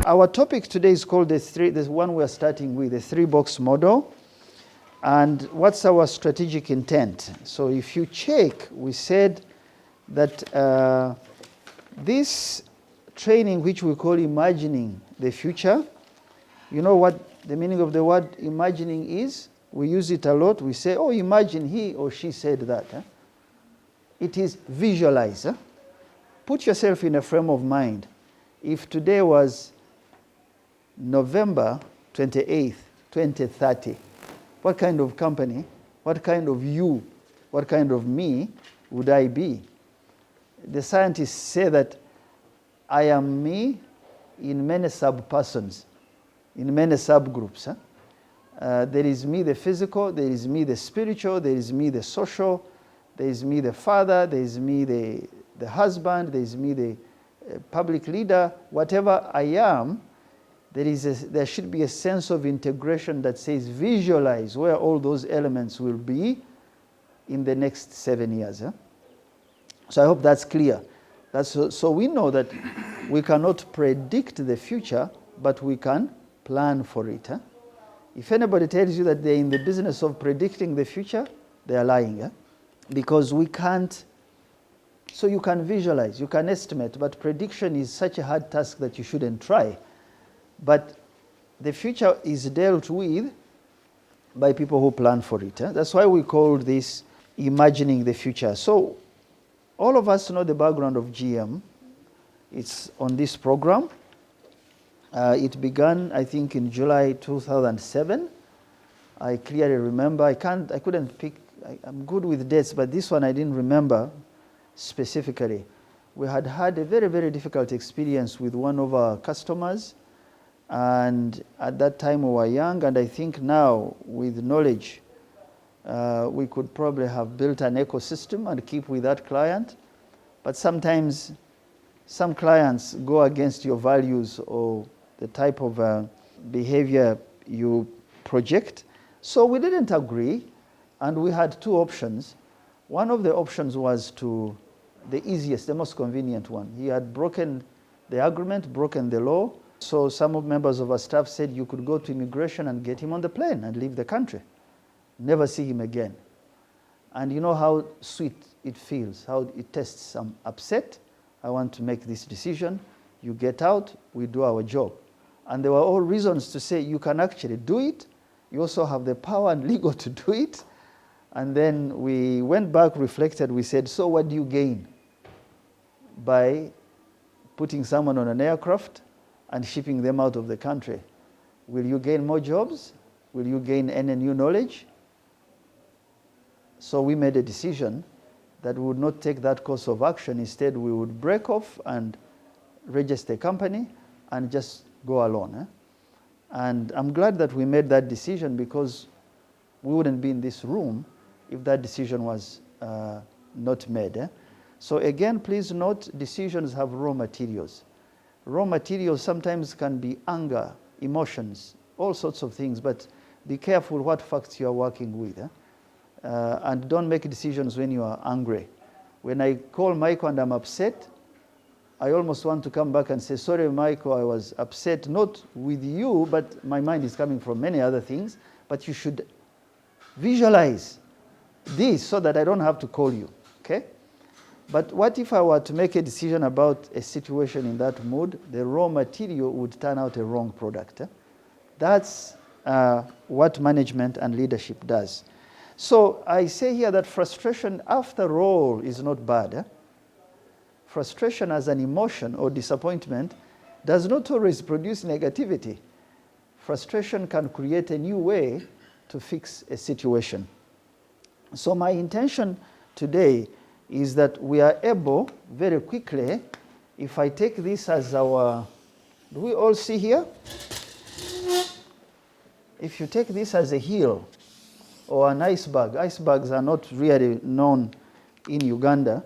Our topic today is called the one we're starting with, the three-box model. And what's our strategic intent? So if you check, we said that this training, which we call imagining the future, you know what the meaning of the word imagining is? We use it a lot. We say, oh, imagine he or she said that. It is visualize. Put yourself in a frame of mind. If today was November 28th, 2030, what kind of company, what kind of you, what kind of me would I be? The scientists say that I am me in many sub-persons, in many subgroups. There is me the physical, there is me the spiritual, there is me the social, there is me the father, there is me the husband, there is me the public leader. Whatever I am, there should be a sense of integration that says visualize where all those elements will be in the next 7 years. So I hope that's clear. So we know that we cannot predict the future, but we can plan for it. If anybody tells you that they're in the business of predicting the future, they are lying. Because we can't. So you can visualize, you can estimate, but prediction is such a hard task that you shouldn't try. But the future is dealt with by people who plan for it. That's why we call this imagining the future. So all of us know the background of GM. It's on this program. It began, I think, in July 2007. I clearly remember. I couldn't pick. I'm good with dates, but this one I didn't remember specifically. We had a very, very difficult experience with one of our customers. And at that time we were young, and I think now with knowledge, we could probably have built an ecosystem and keep with that client. But sometimes some clients go against your values or the type of behavior you project. So we didn't agree, and we had two options. One of the options was the easiest, the most convenient one. He had broken the agreement, broken the law. So some members of our staff said you could go to immigration and get him on the plane and leave the country. Never see him again. And you know how sweet it feels, how it tastes. I'm upset. I want to make this decision. You get out, we do our job. And there were all reasons to say you can actually do it. You also have the power and legal to do it. And then we went back, reflected, we said, so what do you gain by putting someone on an aircraft and shipping them out of the country? Will you gain more jobs? Will you gain any new knowledge? So we made a decision that we would not take that course of action. Instead, we would break off and register a company and just go alone. And I'm glad that we made that decision, because we wouldn't be in this room if that decision was not made. So again, please note, decisions have raw materials. Raw materials sometimes can be anger, emotions, all sorts of things, but be careful what facts you are working with. And don't make decisions when you are angry. When I call Michael and I'm upset, I almost want to come back and say, sorry, Michael, I was upset, not with you, but my mind is coming from many other things. But you should visualize this so that I don't have to call you, okay? But what if I were to make a decision about a situation in that mood? The raw material would turn out a wrong product. That's what management and leadership does. So I say here that frustration, after all, is not bad. Frustration as an emotion or disappointment does not always produce negativity. Frustration can create a new way to fix a situation. So my intention today is that we are able very quickly, if I take this as our, do we all see here? If you take this as a hill or an iceberg, icebergs are not really known in Uganda,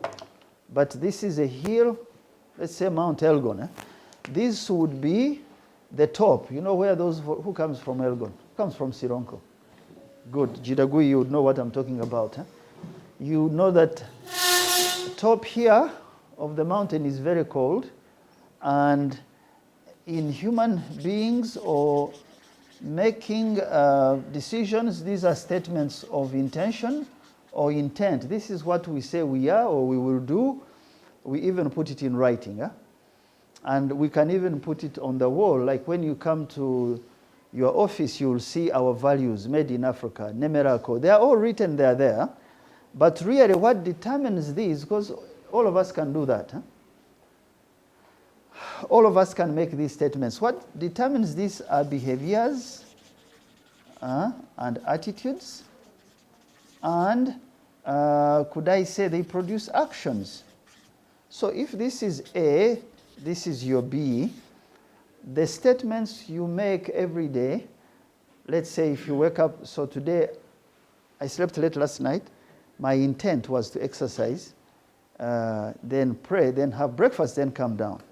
but this is a hill, let's say Mount Elgon. This would be the top. You know where those, who comes from Elgon? Comes from Sironko. Good, Jidagui, you would know what I'm talking about. You know that top here of the mountain is very cold, and in human beings or making decisions, these are statements of intention or intent. This is what we say we are or we will do. We even put it in writing. And we can even put it on the wall. Like when you come to your office, you'll see our values, made in Africa, Nemerako. They are all written there. But really what determines these, because all of us can do that. All of us can make these statements. What determines these are behaviors and attitudes. And could I say they produce actions? So if this is A, this is your B, the statements you make every day, let's say if you wake up, so today I slept late last night, my intent was to exercise, then pray, then have breakfast, then come down.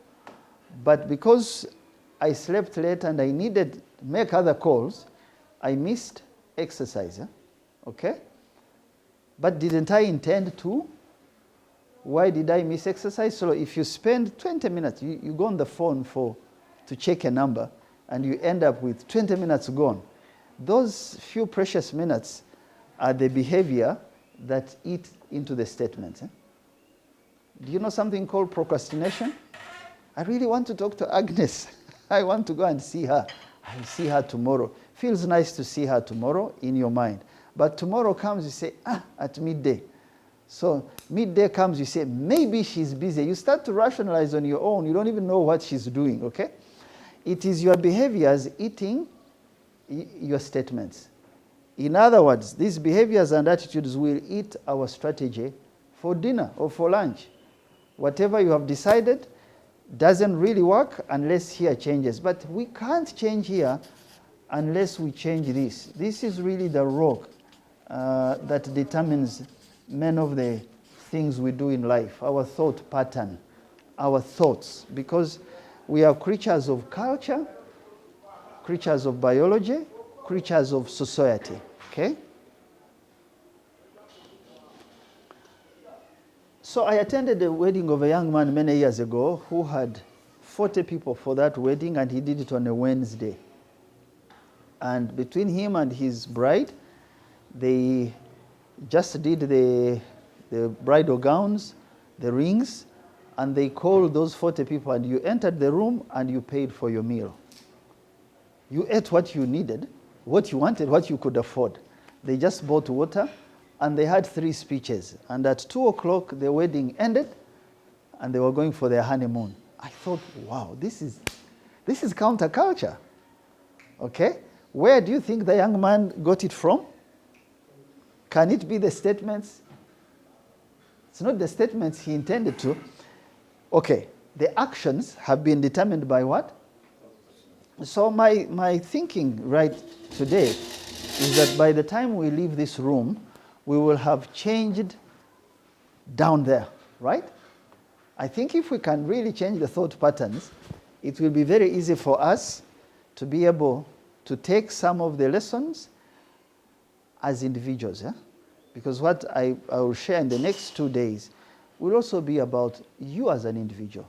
But because I slept late and I needed to make other calls, I missed exercise, okay? But didn't I intend to? Why did I miss exercise? So if you spend 20 minutes, you go on the phone to check a number, and you end up with 20 minutes gone. Those few precious minutes are the behavior that eat into the statements. Do you know something called procrastination? I really want to talk to Agnes. I want to go and see her. I'll see her tomorrow. Feels nice to see her tomorrow in your mind. But tomorrow comes, you say, at midday. So midday comes, you say, maybe she's busy. You start to rationalize on your own. You don't even know what she's doing, okay? It is your behaviors eating your statements. In other words, these behaviors and attitudes will eat our strategy for dinner or for lunch. Whatever you have decided doesn't really work unless here changes. But we can't change here unless we change this. This is really the rock that determines many of the things we do in life, our thought pattern, our thoughts, because we are creatures of culture, creatures of biology, creatures of society, okay? So I attended the wedding of a young man many years ago who had 40 people for that wedding, and he did it on a Wednesday. And between him and his bride, they just did the bridal gowns, the rings, and they called those 40 people, and you entered the room and you paid for your meal. You ate what you needed, what you wanted, what you could afford. They just bought water, and they had 3 speeches. And at 2 o'clock, the wedding ended, and they were going for their honeymoon. I thought, wow, this is counterculture. Okay? Where do you think the young man got it from? Can it be the statements? It's not the statements he intended to. Okay, the actions have been determined by what? So my thinking right today is that by the time we leave this room, we will have changed down there, right? I think if we can really change the thought patterns, it will be very easy for us to be able to take some of the lessons as individuals. Because what I will share in the next 2 days will also be about you as an individual.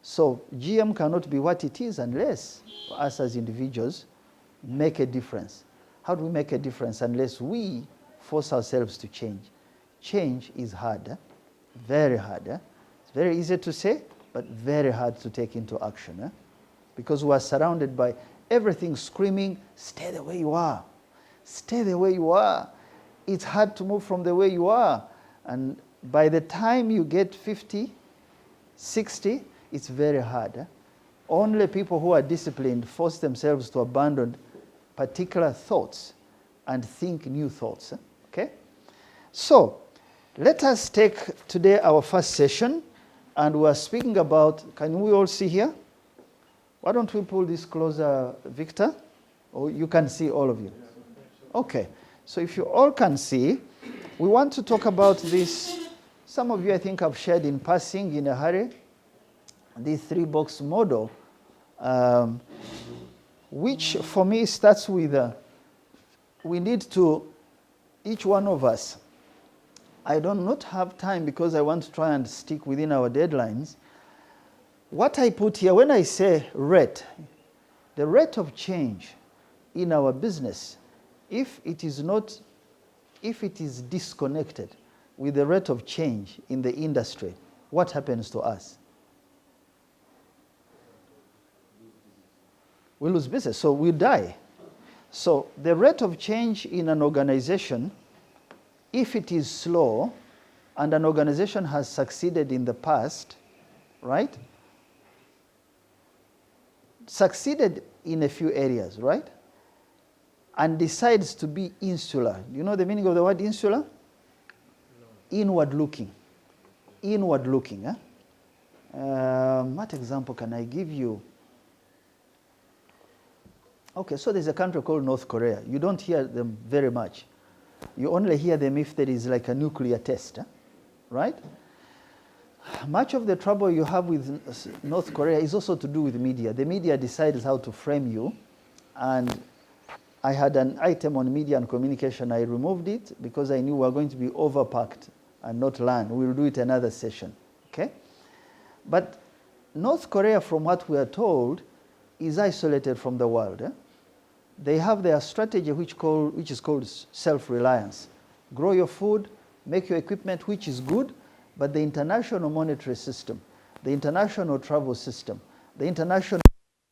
So GM cannot be what it is unless us as individuals make a difference. How do we make a difference unless we force ourselves to change? Change is hard, very hard. It's very easy to say, but very hard to take into action. Because we are surrounded by everything screaming, stay the way you are. Stay the way you are. It's hard to move from the way you are. And by the time you get 50, 60, it's very hard. Only people who are disciplined force themselves to abandon particular thoughts and think new thoughts. Okay? So, let us take today our first session, and we are speaking about, can we all see here? Why don't we pull this closer, Victor? Or you can see, all of you. Okay. So if you all can see, we want to talk about this. Some of you, I think, have shared in passing in a hurry, the 3-box model, which for me starts with, we need to, each one of us, I do not have time because I want to try and stick within our deadlines. what I put here, when I say rate, the rate of change in our business, if it is disconnected with the rate of change in the industry, what happens to us? We lose business, so we die. So the rate of change in an organization, if it is slow, and an organization has succeeded in the past, right? Succeeded in a few areas, right? And decides to be insular. You know the meaning of the word insular? No. Inward looking. Inward looking. What example can I give you? Okay, so there's a country called North Korea. You don't hear them very much. You only hear them if there is like a nuclear test, right? Much of the trouble you have with North Korea is also to do with media. The media decides how to frame you. And I had an item on media and communication. I removed it because I knew we were going to be overpacked and not learn. We'll do it another session, okay? But North Korea, from what we are told, is isolated from the world. They have their strategy which is called self-reliance. Grow your food, make your equipment, which is good, but the international monetary system, the international travel system, the international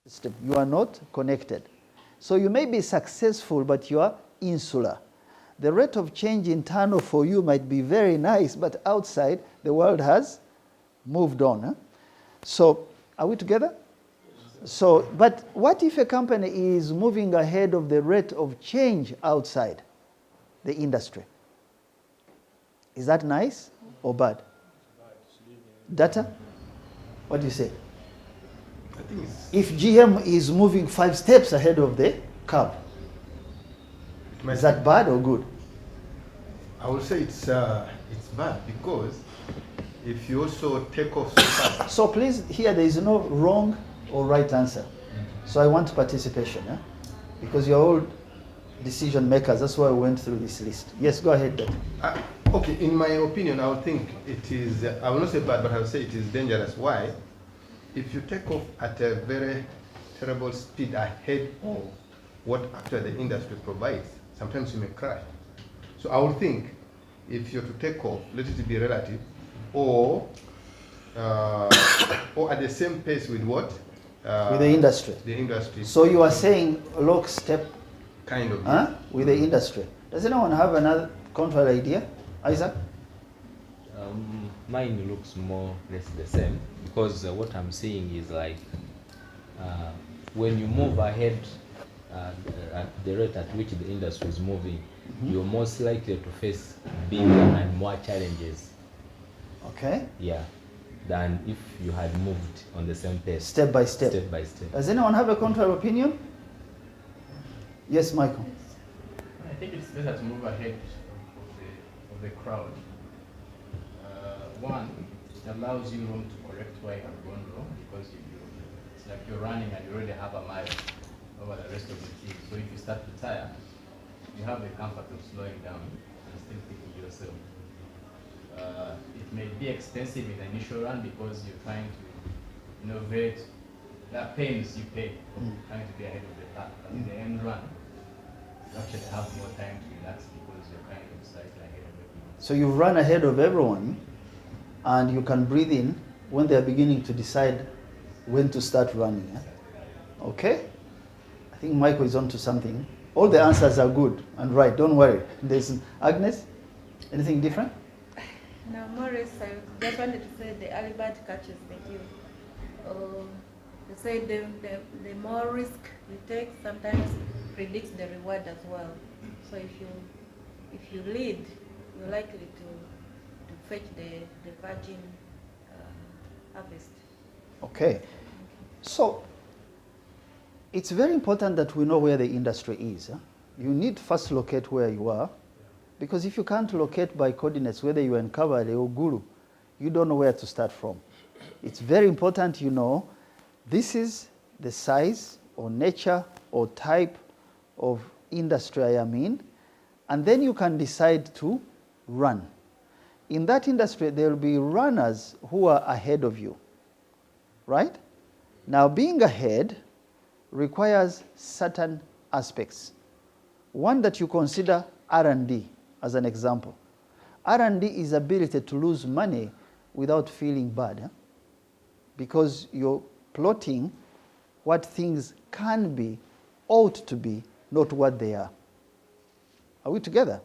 system, you are not connected. So you may be successful, but you are insular. The rate of change internal for you might be very nice, but outside, the world has moved on. So are we together? So, but what if a company is moving ahead of the rate of change outside the industry? Is that nice or bad? Data? What do you say? I think if GM is moving 5 steps ahead of the curve, is that bad or good? I would say it's bad, because if you also take off so fast. So please, here there is no wrong or right answer. So I want participation, because you're all decision makers. That's why we went through this list. Yes, go ahead, Ben. Okay, in my opinion, I would think it is, I will not say bad, but I would say it is dangerous. Why? If you take off at a very terrible speed ahead of what actually the industry provides, sometimes you may crash. So I would think if you're to take off, let it be relative, or at the same pace with what? With the industry. The industry. So you are saying lockstep kind of with the industry. Does anyone have another contrary idea? Isaac? Mine looks more or less the same, because what I'm seeing is like when you move ahead at the rate at which the industry is moving, you're most likely to face bigger and more challenges. Okay. Yeah. Than if you had moved on the same pace. Step by step. Step by step. Does anyone have a contrary opinion? Yes, Michael. I think it's better to move ahead of the crowd. One, it allows you room to correct where you have gone wrong, because it's like you're running and you already have a mile over the rest of the team. So if you start to tire, you have the comfort of slowing down and still picking yourself. It may be expensive in the initial run because you're trying to innovate. There are pains you pay for trying to be ahead of the pack. But in the end run, you actually have more time to relax because you're kind of slightly ahead of everyone. So you run ahead of everyone, and you can breathe in when they are beginning to decide when to start running. Okay? I think Michael is onto something. All the answers are good and right. Don't worry. There's Agnes. Anything different? No, Morris, I just wanted to say the early bird catches the deal. They say the more risk you take sometimes predicts the reward as well. So if you lead, you're likely to fetch the virgin harvest. Okay. So it's very important that we know where the industry is. You need first locate where you are. Because if you can't locate by coordinates, whether you are in Kabale or Guru, you don't know where to start from. It's very important you know this is the size or nature or type of industry I am in, and then you can decide to run. In that industry, there will be runners who are ahead of you, right? Now, being ahead requires certain aspects. One that you consider R&D as an example. R&D is ability to lose money without feeling bad, because you're plotting what things can be, ought to be, not what they are. Are we together?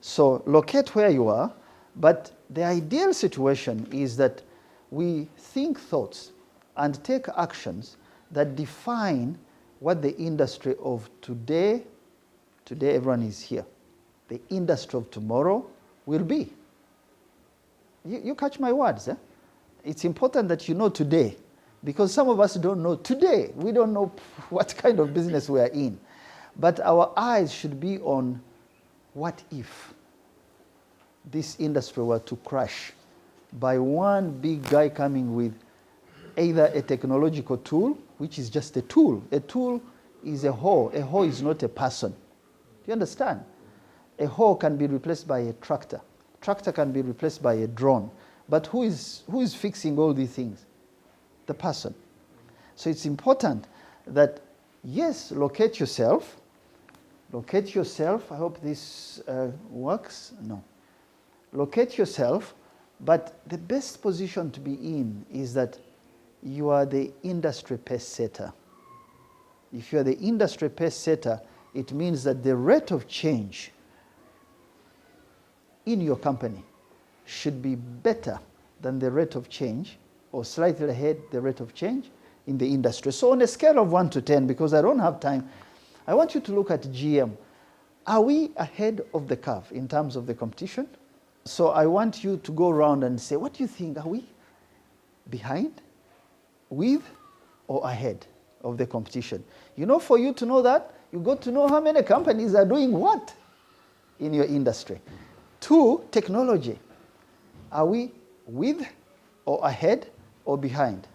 So locate where you are, but the ideal situation is that we think thoughts and take actions that define what the industry of today everyone is here, the industry of tomorrow will be. You catch my words, eh? It's important that you know today, because some of us don't know today. We don't know what kind of business we are in. But our eyes should be on what if this industry were to crash by one big guy coming with either a technological tool, which is just a tool. A tool is a hoe. A hoe is not a person. Do you understand? A hoe can be replaced by a tractor. Tractor can be replaced by a drone. But who is fixing all these things? The person. So it's important that, yes, locate yourself. Locate yourself. I hope this works. No. Locate yourself, but the best position to be in is that you are the industry pace setter. If you are the industry pace setter, it means that the rate of change in your company should be better than the rate of change, or slightly ahead the rate of change in the industry. So on a scale of 1 to 10, because I don't have time, I want you to look at GM. Are we ahead of the curve in terms of the competition? So I want you to go around and say, what do you think? Are we behind, with, or ahead of the competition? You know, for you to know that, you got to know how many companies are doing what in your industry. 2, technology. Are we with, or ahead, or behind?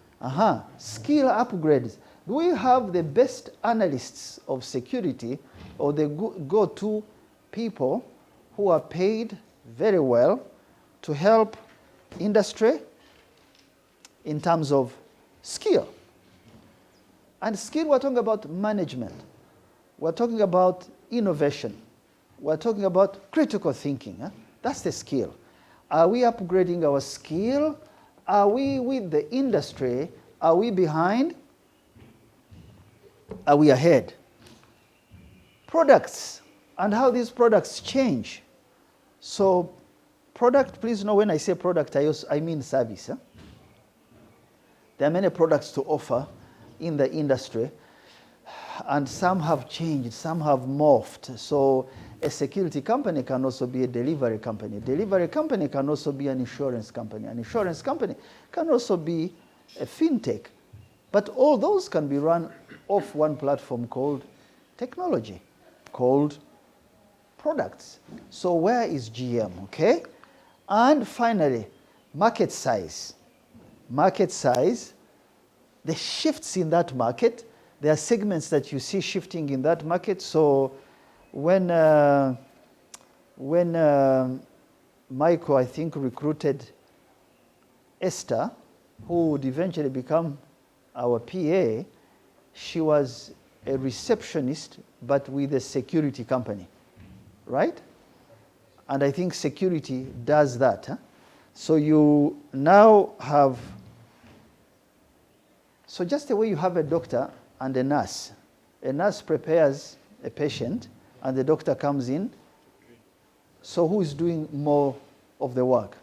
Skill upgrades. Do we have the best analysts of security, or the go-to people who are paid very well to help industry in terms of skill? And skill, we're talking about management. We're talking about innovation. We're talking about critical thinking. That's the skill. Are we upgrading our skill? Are we with the industry? Are we behind? Are we ahead? Products and how these products change. So product, please know when I say product, I mean service. There are many products to offer in the industry, and some have changed, some have morphed. So a security company can also be a delivery company. A delivery company can also be an insurance company. An insurance company can also be a fintech. But all those can be run off one platform called technology, called products. So where is GM, okay? And finally, market size. Market size, the shifts in that market, there are segments that you see shifting in that market. So when Michael, I think, recruited Esther, who would eventually become our PA, she was a receptionist, but with a security company, right? And I think security does that. So you now have, so just the way you have a doctor and a nurse prepares a patient and the doctor comes in. So who is doing more of the work?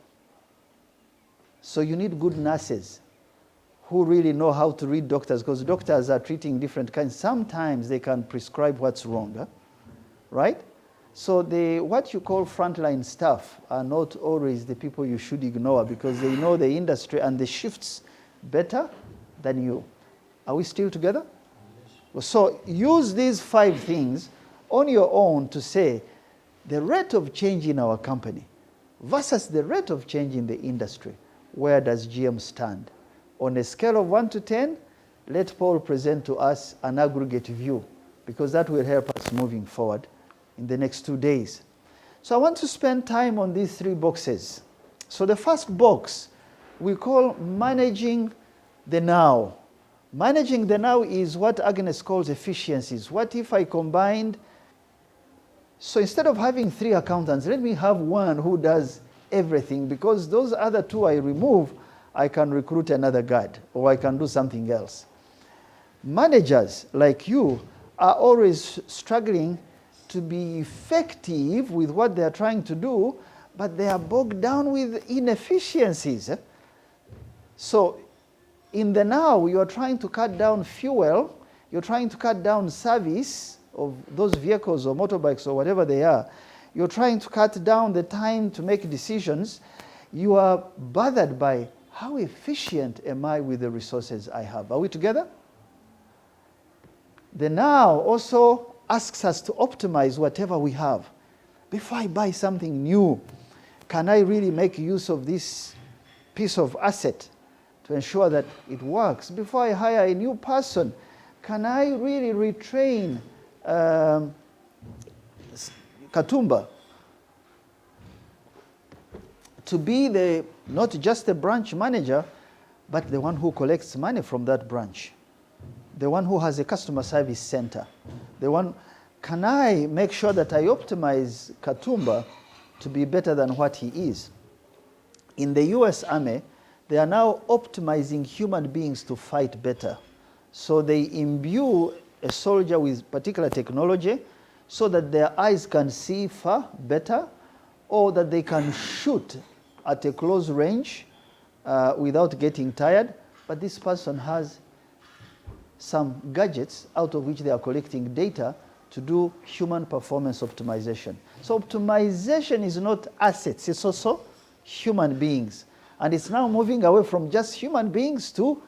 So you need good nurses who really know how to read doctors, because doctors are treating different kinds. Sometimes they can prescribe what's wrong, right? So what you call frontline staff are not always the people you should ignore, because they know the industry and the shifts better than you. Are we still together? So use these 5 things on your own to say the rate of change in our company versus the rate of change in the industry. Where does GM stand? On a scale of 1 to 10, let Paul present to us an aggregate view, because that will help us moving forward in the next 2 days. So I want to spend time on these 3 boxes. So the first box we call managing the now. Managing the now is what Agnes calls efficiencies. What if I combined, so instead of having 3 accountants, let me have one who does everything, because those other 2 I remove, I can recruit another guard, or I can do something else. Managers like you are always struggling to be effective with what they are trying to do, but they are bogged down with inefficiencies. So in the now, you are trying to cut down fuel, you're trying to cut down service of those vehicles or motorbikes or whatever they are. You're trying to cut down the time to make decisions. You are bothered by how efficient am I with the resources I have. Are we together? The now also asks us to optimize whatever we have. Before I buy something new, can I really make use of this piece of asset to ensure that it works? Before I hire a new person, can I really retrain Katumba to be not just the branch manager, but the one who collects money from that branch, the one who has a customer service center, can I make sure that I optimize Katumba to be better than what he is? In the US Army, they are now optimizing human beings to fight better. So they imbue a soldier with particular technology so that their eyes can see far better, or that they can shoot at a close range without getting tired. But this person has some gadgets out of which they are collecting data to do human performance optimization. So optimization is not assets, it's also human beings. And it's now moving away from just human beings to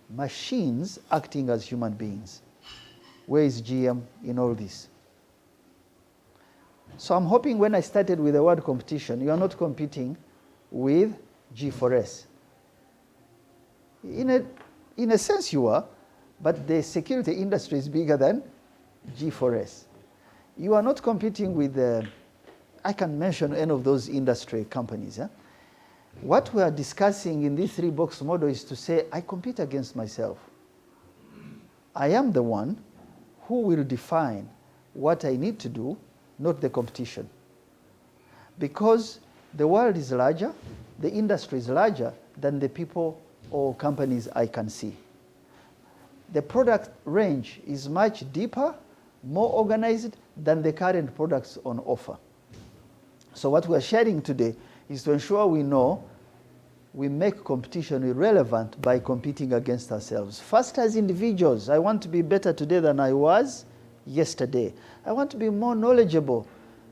machines acting as human beings. Where is GM in all this? So I'm hoping when I started with the word competition, you are not competing with G4S. In a sense you are, but the security industry is bigger than G4S. You are not competing with, I can mention any of those industry companies. What we are discussing in this 3-box model is to say, I compete against myself. I am the one who will define what I need to do, not the competition. Because the world is larger, the industry is larger than the people or companies I can see. The product range is much deeper, more organized than the current products on offer. So what we are sharing today is to ensure we know we make competition irrelevant by competing against ourselves. First, as individuals, I want to be better today than I was yesterday. I want to be more knowledgeable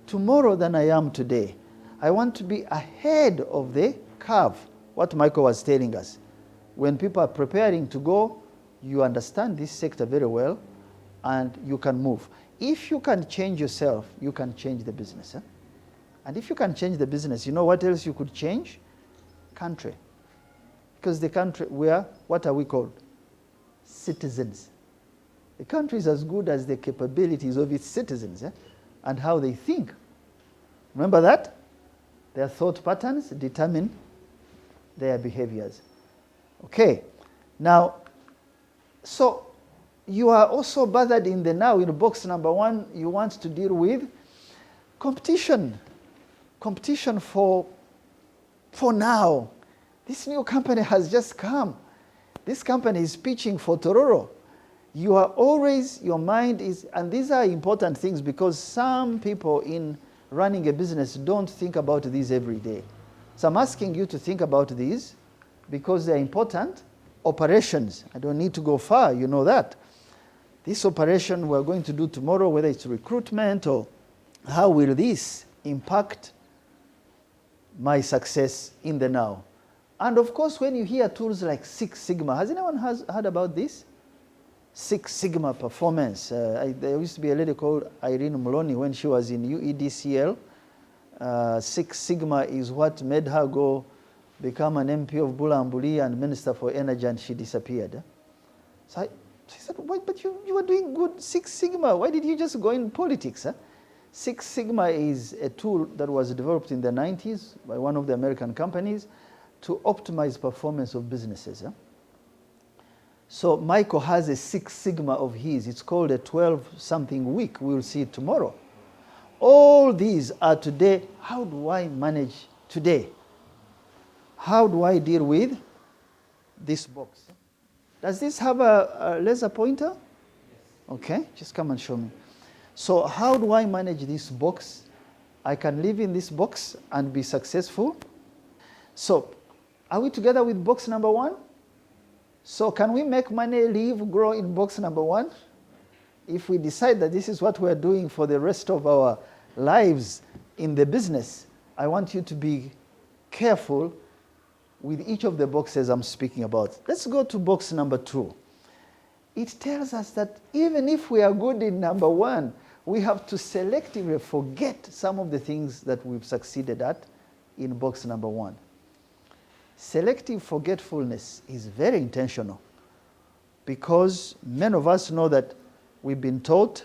tomorrow than I am today. I want to be ahead of the curve, what Michael was telling us. When people are preparing to go, you understand this sector very well, and you can move. If you can change yourself, you can change the business. And if you can change the business, you know what else you could change? Country. Because the country, what are we called? Citizens. The country is as good as the capabilities of its citizens and how they think. Remember that? Their thought patterns determine their behaviors. Okay. Now, so you are also bothered in the now. In box number 1, you want to deal with competition. Competition for now. This new company has just come. This company is pitching for Tororo. You are always, your mind is, and these are important things because some people in running a business don't think about these every day. So I'm asking you to think about these because they're important. Operations, I don't need to go far, you know that. This operation we're going to do tomorrow, whether it's recruitment or how will this impact my success in the now? And of course, when you hear tools like Six Sigma, has anyone heard about this? Six Sigma performance. There used to be a lady called Irene Maloney when she was in UEDCL. Six Sigma is what made her go become an MP of Bulambuli and Minister for Energy, and she disappeared. So she said, "Wait, but you were doing good Six Sigma. Why did you just go in politics?" Six Sigma is a tool that was developed in the 90s by one of the American companies to optimize performance of businesses. So Michael has a 6 Sigma of his. It's called a 12-something week. We'll see it tomorrow. All these are today. How do I manage today? How do I deal with this box? Does this have a laser pointer? Okay, just come and show me. So how do I manage this box? I can live in this box and be successful. So are we together with box number 1? So can we make money, live, grow in box number 1? If we decide that this is what we're doing for the rest of our lives in the business, I want you to be careful with each of the boxes I'm speaking about. Let's go to box number 2. It tells us that even if we are good in number 1, we have to selectively forget some of the things that we've succeeded at in box number 1. Selective forgetfulness is very intentional because many of us know that we've been taught,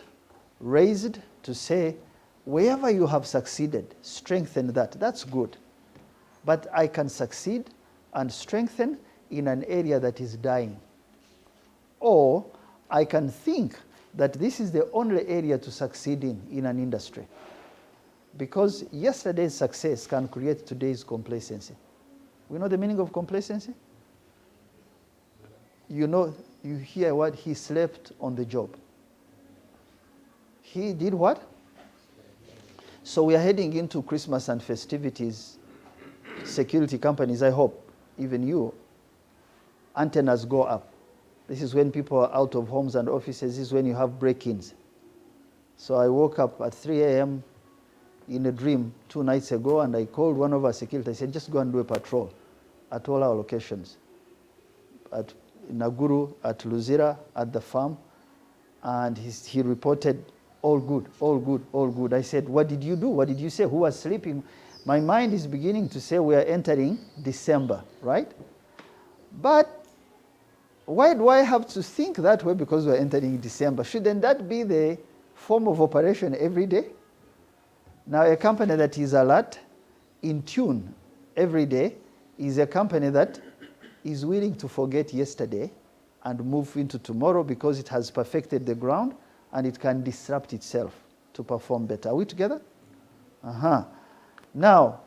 raised to say, wherever you have succeeded, strengthen that. That's good. But I can succeed and strengthen in an area that is dying. Or I can think that this is the only area to succeed in an industry. Because yesterday's success can create today's complacency. We know the meaning of complacency? You know, you hear what? He slept on the job. He did what? So we are heading into Christmas and festivities. Security companies, I hope, even you, antennas go up. This is when people are out of homes and offices. This is when you have break-ins. So I woke up at 3 a.m. in a dream 2 nights ago, and I called one of our security. I said, just go and do a patrol at all our locations. At Naguru, at Luzira, at the farm. And he reported, all good, all good, all good. I said, what did you do? What did you say? Who was sleeping? My mind is beginning to say we are entering December, right? But why do I have to think that way because we're entering December? Shouldn't that be the form of operation every day? Now, a company that is alert, in tune every day, is a company that is willing to forget yesterday and move into tomorrow because it has perfected the ground and it can disrupt itself to perform better. Are we together? Now,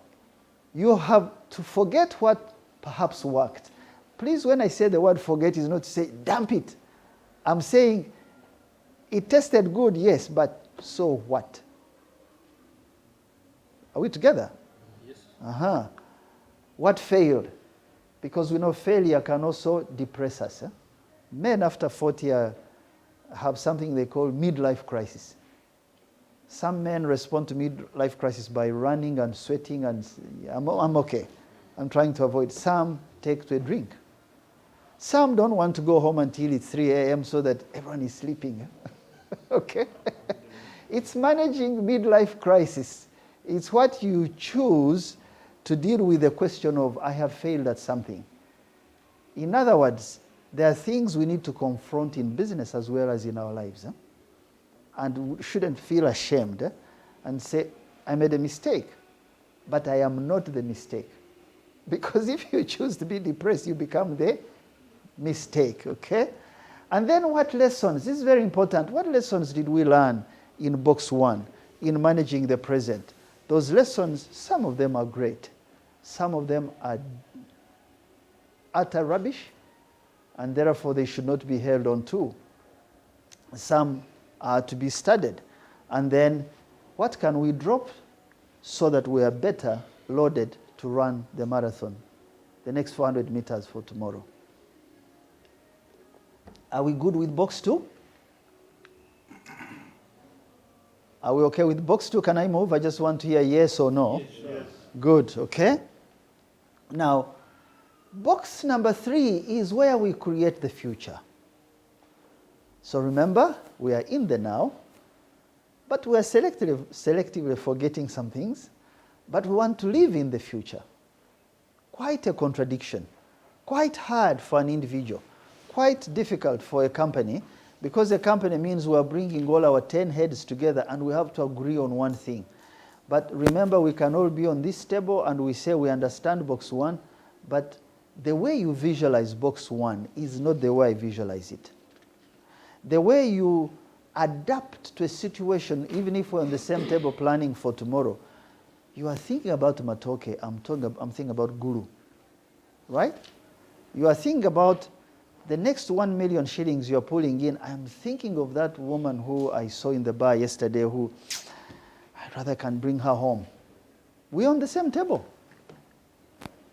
you have to forget what perhaps worked. Please, when I say the word forget, is not to say dump it. I'm saying it tasted good, yes, but so what? Are we together? Yes. What failed? Because we know failure can also depress us. Men after 40 have something they call midlife crisis. Some men respond to midlife crisis by running and sweating and I'm okay. I'm trying to avoid. Some take to a drink. Some don't want to go home until it's 3 a.m. so that everyone is sleeping. Okay? It's managing midlife crisis. It's what you choose to deal with the question of, I have failed at something. In other words, there are things we need to confront in business as well as in our lives. And we shouldn't feel ashamed and say, I made a mistake, but I am not the mistake. Because if you choose to be depressed, you become the mistake, okay? And then what lessons? This is very important. What lessons did we learn in box 1 in managing the present? Those lessons, some of them are great. Some of them are utter rubbish, and therefore they should not be held on to. Some are to be studied. And then what can we drop so that we are better loaded to run the marathon, the next 400 meters for tomorrow? Are we good with box 2? Are we okay with box 2? Can I move? I just want to hear yes or no. Yes. Good, okay? Now, box number 3 is where we create the future. So remember, we are in the now, but we are selectively forgetting some things, but we want to live in the future. Quite a contradiction. Quite hard for an individual. Quite difficult for a company, because a company means we are bringing all our 10 heads together and we have to agree on one thing. But remember, we can all be on this table and we say we understand box 1, but the way you visualize box 1 is not the way I visualize it. The way you adapt to a situation, even if we're on the same table planning for tomorrow, you are thinking about Matoke, I'm thinking about Guru, right? You are thinking about the next 1 million shillings you're pulling in. I'm thinking of that woman who I saw in the bar yesterday who I'd rather can bring her home. We're on the same table.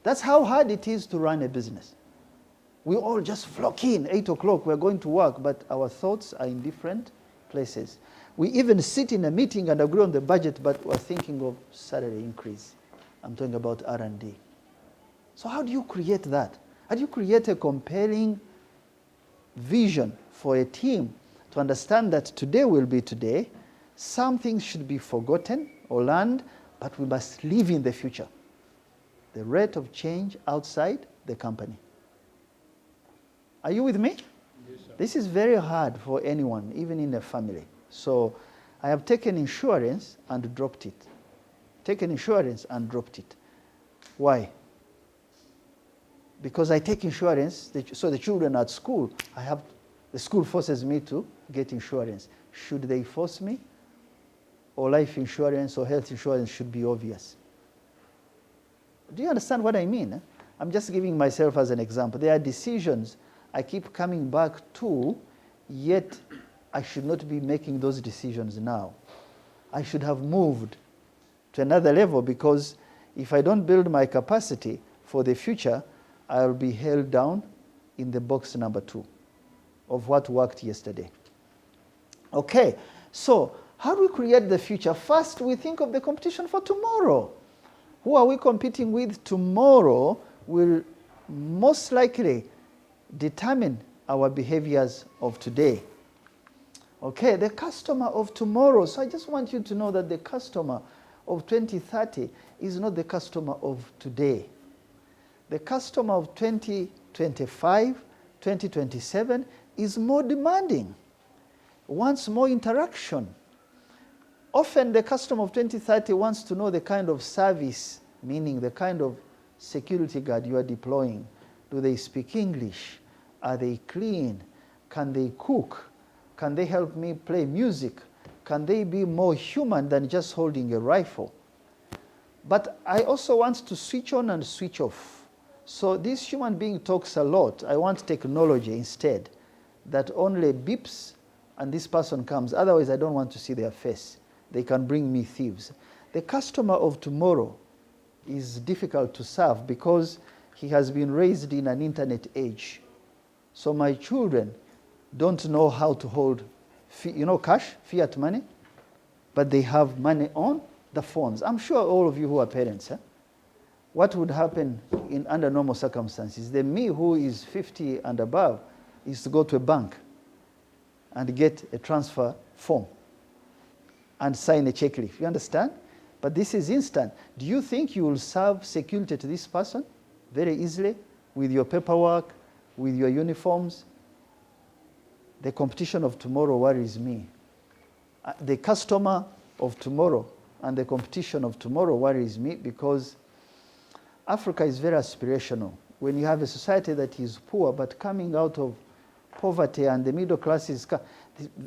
That's how hard it is to run a business. We all just flock in, 8 o'clock, we're going to work, but our thoughts are in different places. We even sit in a meeting and agree on the budget, but we're thinking of salary increase. I'm talking about R&D. So how do you create that? How do you create a compelling vision for a team to understand that today will be today, some things should be forgotten or learned, but we must live in the future. The rate of change outside the company. Are you with me? Yes, sir. This is very hard for anyone, even in a family. So I have taken insurance and dropped it. Taken insurance and dropped it. Why? Because I take insurance, so the children at school, the school forces me to get insurance. Should they force me? Or life insurance or health insurance should be obvious. Do you understand what I mean? I'm just giving myself as an example. There are decisions I keep coming back to, yet I should not be making those decisions now. I should have moved to another level, because if I don't build my capacity for the future, I'll be held down in the box number 2 of what worked yesterday. Okay, so how do we create the future? First, we think of the competition for tomorrow. Who are we competing with tomorrow will most likely determine our behaviors of today. Okay, the customer of tomorrow. So I just want you to know that the customer of 2030 is not the customer of today. The customer of 2025, 2027 is more demanding, wants more interaction. Often the customer of 2030 wants to know the kind of service, meaning the kind of security guard you are deploying. Do they speak English? Are they clean? Can they cook? Can they help me play music? Can they be more human than just holding a rifle? But I also want to switch on and switch off. So this human being talks a lot. I want technology instead that only beeps and this person comes. Otherwise, I don't want to see their face. They can bring me thieves. The customer of tomorrow is difficult to serve because he has been raised in an internet age. So my children don't know how to hold, cash, fiat money, but they have money on the phones. I'm sure all of you who are parents, what would happen under normal circumstances? The me who is 50 and above is to go to a bank and get a transfer form and sign a checklist. You understand? But this is instant. Do you think you will serve security to this person very easily with your paperwork, with your uniforms? The competition of tomorrow worries me. The customer of tomorrow and the competition of tomorrow worries me because Africa is very aspirational. When you have a society that is poor but coming out of poverty and the middle class is...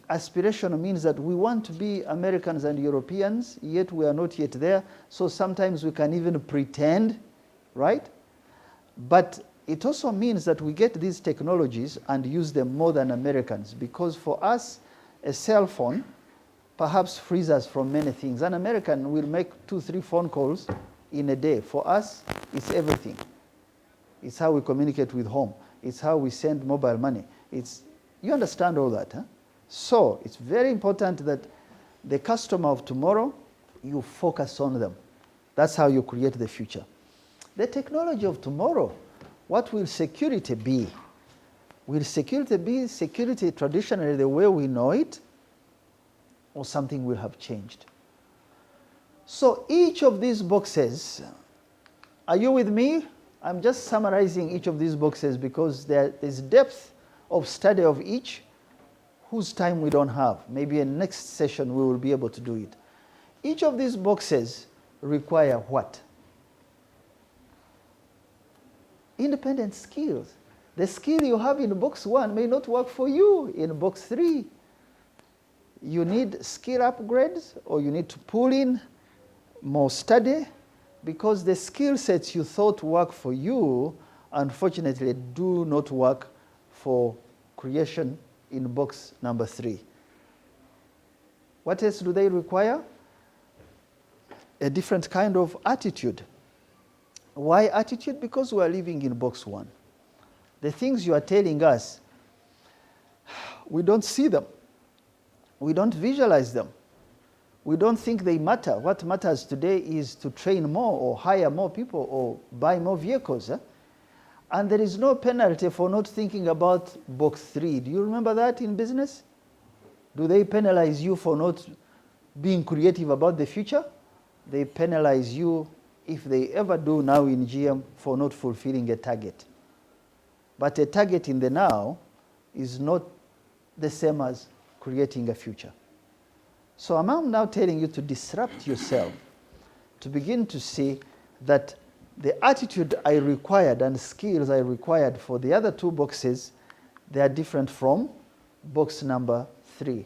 Aspirational means that we want to be Americans and Europeans, yet we are not yet there. So sometimes we can even pretend, right? But it also means that we get these technologies and use them more than Americans, because for us, a cell phone perhaps frees us from many things. An American will make 2-3 phone calls in a day. For us, it's everything. It's how we communicate with home. It's how we send mobile money. You understand all that, huh? So it's very important that the customer of tomorrow, you focus on them. That's how you create the future. The technology of tomorrow, what will security be? Will security be security traditionally the way we know it, or something will have changed? So each of these boxes, are you with me? I'm just summarizing each of these boxes because there's depth of study of each, whose time we don't have. Maybe in next session we will be able to do it. Each of these boxes require what? independent skills. The skill you have in box 1 may not work for you in box 3. You need skill upgrades, or you need to pull in more study, because the skill sets you thought work for you, unfortunately, do not work for creation in box number 3. What else do they require? A different kind of attitude. Why attitude? Because we are living in box 1. The things you are telling us, we don't see them. We don't visualize them. We don't think they matter. What matters today is to train more or hire more people or buy more vehicles. And there is no penalty for not thinking about box 3. Do you remember that in business? Do they penalize you for not being creative about the future? They penalize you, if they ever do now in GM, for not fulfilling a target. But a target in the now is not the same as creating a future. So I'm now telling you to disrupt yourself, to begin to see that the attitude I required and skills I required for the other 2 boxes, they are different from box number 3.